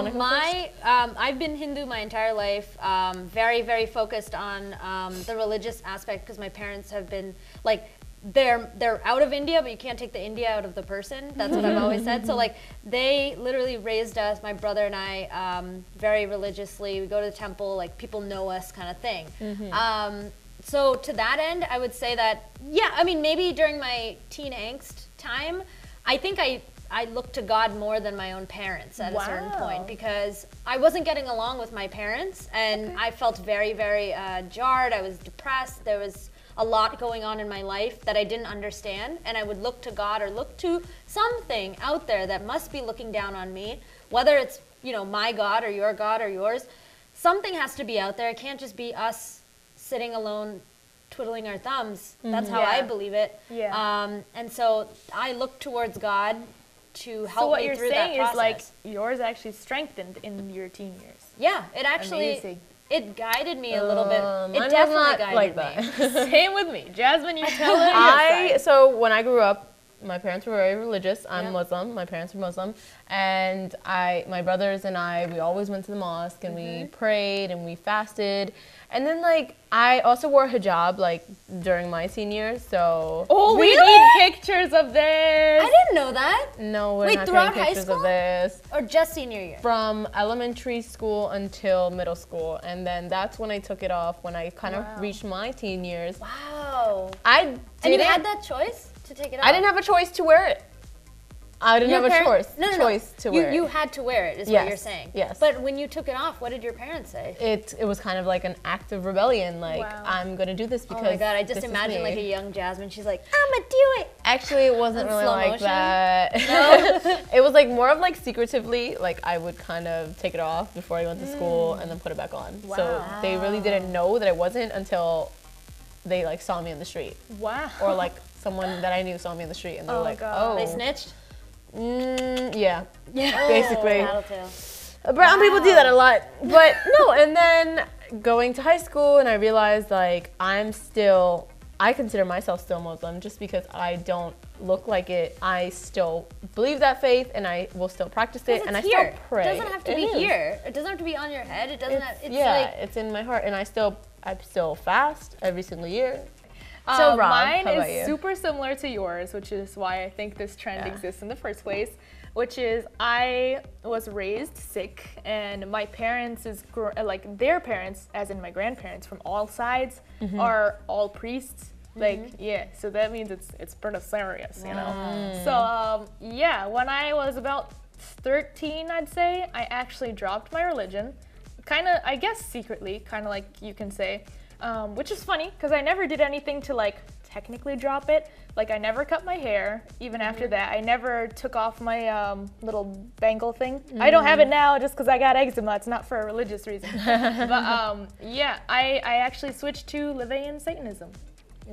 I've been Hindu my entire life, very, very focused on the religious aspect because my parents have been like, they're out of India, but you can't take the India out of the person. That's what I've always said. So like they literally raised us, my brother and I, very religiously. We go to the temple, like people know us kind of thing. So to that end, I would say that, yeah, I mean, maybe during my teen angst time, I think I looked to God more than my own parents at a certain point because I wasn't getting along with my parents and I felt very, very jarred. I was depressed. There was a lot going on in my life that I didn't understand, and I would look to God or look to something out there that must be looking down on me, whether it's, you know, my God or yours. Something has to be out there. It can't just be us sitting alone twiddling our thumbs. That's how I believe it. And so I look towards God to help me through that process. So what you're saying is like yours actually strengthened in your teen years. Yeah, it actually it guided me a little bit. It definitely guided me. Same with me. Jasmine, you tell her. So when I grew up, my parents were very religious. I'm Muslim. My parents were Muslim. And my brothers and I, we always went to the mosque and we prayed and we fasted. And then like, I also wore hijab like during my teen years, so. Oh, we need pictures of this. I didn't know that. No, we're not taking pictures of this. Or just senior year? From elementary school until middle school. And then that's when I took it off, when I kind of reached my teen years. Wow. And you had that choice to take it off? I didn't have a choice to wear it. I didn't have a choice to wear it. You had to wear it, is what you're saying. Yes. But when you took it off, what did your parents say? It was kind of like an act of rebellion. Like, I'm going to do this because. Oh my God, I just imagine like a young Jasmine. She's like, I'm going to do it. Actually, it wasn't really like that. No? It was like more of like secretively, like I would kind of take it off before I went to school and then put it back on. Wow. So they really didn't know that it wasn't until they like saw me in the street. Wow. Or like someone that I knew saw me in the street and they were like, oh. They snitched? Yeah, basically. Brown people do that a lot, but no. And then going to high school, and I realized like I consider myself still Muslim just because I don't look like it. I still believe that faith, and I will still practice it, and I still pray. It doesn't have to be here. It doesn't have to be on your head. It doesn't. It's in my heart, and I still fast every single year. So Rob, mine is super similar to yours, which is why I think this trend exists in the first place, which is I was raised Sikh, and my parents their parents, as in my grandparents from all sides, are all priests. Like, so that means it's pretty serious, you know? So, when I was about 13, I'd say, I actually dropped my religion, kind of, I guess secretly, kind of like you can say. Which is funny because I never did anything to like technically drop it. Like I never cut my hair. Even after that, I never took off my little bangle thing. I don't have it now just because I got eczema. It's not for a religious reason. But I actually switched to LaVeyan Satanism.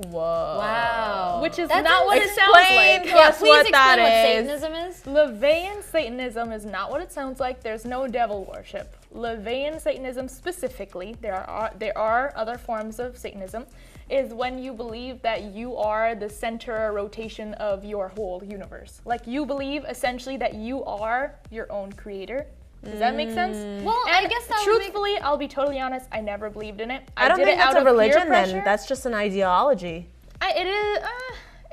Whoa. Wow. Which is not what it sounds like. Please explain what Satanism is. LaVeyan Satanism is not what it sounds like. There's no devil worship. LaVeyan Satanism specifically, there are other forms of Satanism, is when you believe that you are the center rotation of your whole universe. Like you believe essentially that you are your own creator. Does that make sense? Well, I guess that truthfully, I'll be totally honest, I never believed in it. I don't think that's a religion then. That's just an ideology. It is.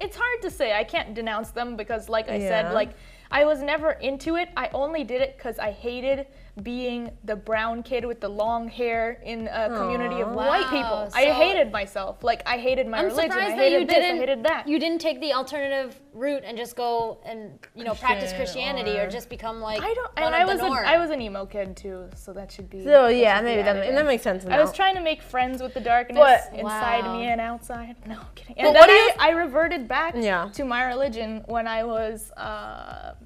It's hard to say. I can't denounce them because, like I said, like I was never into it. I only did it because I hated being the brown kid with the long hair in a community of white people. So I hated myself. Like I hated my religion. I hated this. I hated that. You didn't take the alternative route and just go and practice Christianity or just become like I was an emo kid too, so that should be. So maybe that makes sense. I was trying to make friends with the darkness inside me and outside. No, I'm kidding. And then I reverted back to my religion when I was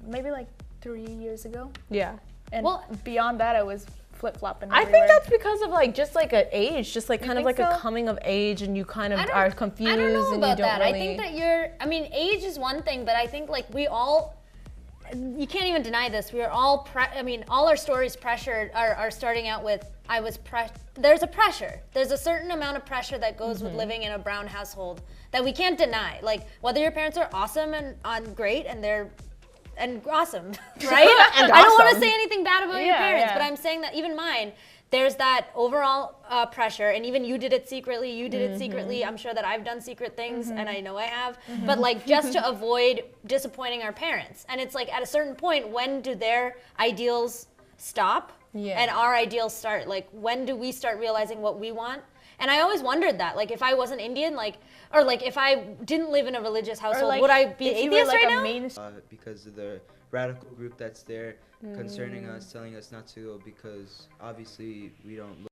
maybe like 3 years ago. Yeah. And beyond that, I was flip-flopping everywhere. I think that's because of like just like an age, just like kind of like a coming of age, and you kind of are confused. I don't know and about you don't that. Really... I think that age is one thing, but I think like you can't even deny this. We are all, all our stories are starting out with, there's a pressure. There's a certain amount of pressure that goes with living in a brown household that we can't deny. Like whether your parents are awesome and great and they're and awesome, right? And I don't want to awesome. say anything bad about your parents, yeah. but I'm saying that even mine, there's that overall pressure, and even you did it secretly, I'm sure that I've done secret things, and I know I have, but like just to avoid disappointing our parents. And it's like at a certain point, when do their ideals stop and our ideals start? Like, when do we start realizing what we want? And I always wondered that, like, if I wasn't Indian, like, or like if I didn't live in a religious household, like, would I be if you were, atheist like, right a now? Because of the radical group that's there concerning us, telling us not to go, because obviously we don't look